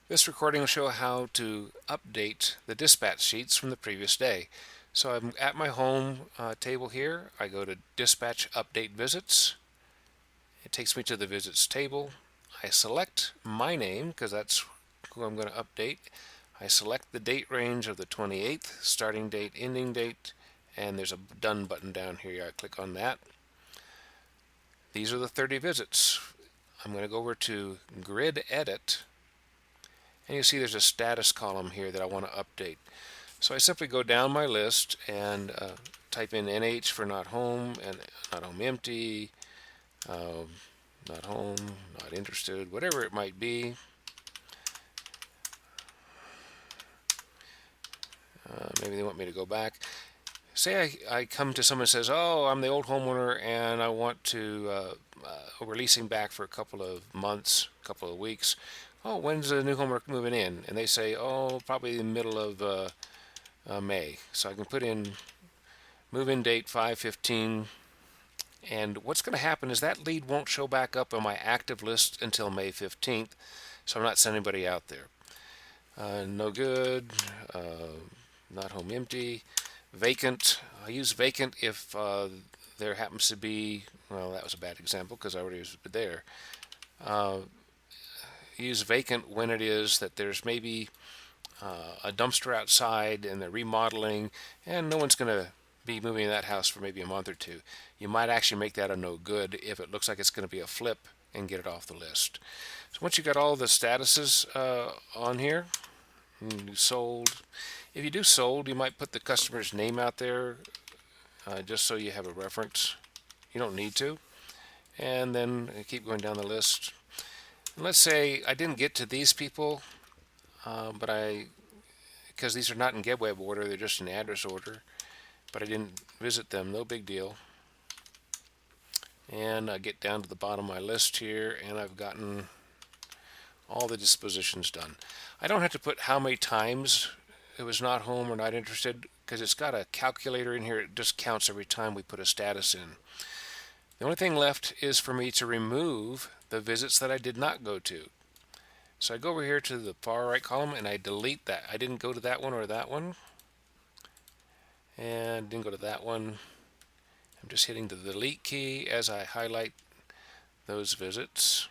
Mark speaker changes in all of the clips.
Speaker 1: This recording will show how to update the dispatch sheets from the previous day. So I'm at my home table here. I go to Dispatch Update Visits. It takes me to the Visits table. I select my name because that's who I'm going to update. I select the date range of the 28th, starting date, ending date, and there's a Done button down here. I click on that. These are the 30 visits. I'm going to go over to Grid Edit, and you see there's a status column here that I want to update. So I simply go down my list and type in NH for not home and not home empty, uh, not home, not interested, whatever it might be. Maybe they want me to go back. Say I come to someone and says, "Oh, I'm the old homeowner and I want to releasing back for a couple of months, a couple of weeks. Oh, when's the new homeowner moving in?" And they say, "Oh, probably the middle of May." So I can put in move-in date 5/15, and what's going to happen is that lead won't show back up on my active list until May 15th, so I'm not sending anybody out there. No good, not home empty, vacant. I use vacant if there happens to be, well, that was a bad example because I already was there. Use vacant when it is that there's maybe a dumpster outside and they're remodeling and no one's going to be moving in that house for maybe a month or two. You might actually make that a no good if it looks like it's going to be a flip and get it off the list. So once you got all the statuses on here, you sold. If you do sold, you might put the customer's name out there just so you have a reference. You don't need to. And then keep going down the list. And let's say I didn't get to these people, but because these are not in GetWeb order, they're just in address order, but I didn't visit them, no big deal. And I get down to the bottom of my list here, and I've gotten all the dispositions done. I don't have to put how many times it was not home or not interested because it's got a calculator in here. It just counts every time we put a status in. The only thing left is for me to remove the visits that I did not go to. So I go over here to the far right column and I delete that. I didn't go to that one or that one. And didn't go to that one. I'm just hitting the delete key as I highlight those visits.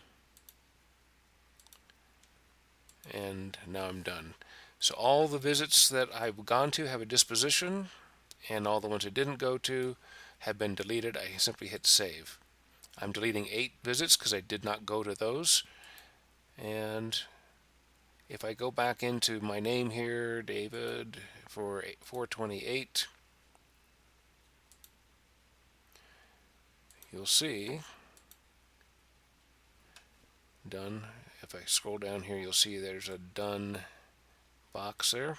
Speaker 1: And now I'm done. So all the visits that I've gone to have a disposition, and all the ones I didn't go to have been deleted. I simply hit save. I'm deleting 8 visits because I did not go to those. And if I go back into my name here, David, for 428, you'll see done. If I scroll down here, you'll see there's a done box there.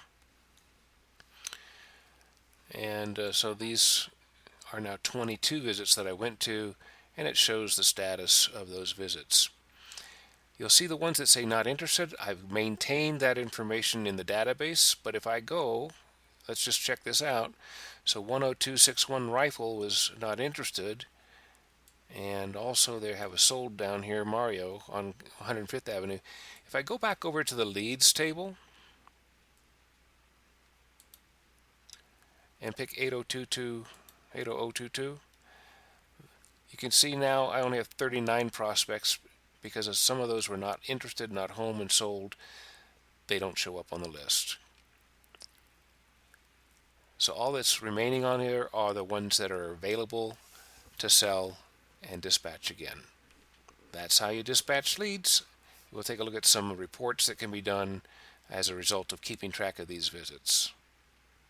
Speaker 1: And so these are now 22 visits that I went to, and it shows the status of those visits. You'll see the ones that say not interested. I've maintained that information in the database, but if I go, let's just check this out. So 10261 Rifle was not interested, and also they have a sold down here, Mario, on 105th Avenue. If I go back over to the leads table and pick 80022, you can see now I only have 39 prospects because some of those were not interested, not home, and sold. They don't show up on the list. So all that's remaining on here are the ones that are available to sell and dispatch again. That's how you dispatch leads. We'll take a look at some reports that can be done as a result of keeping track of these visits.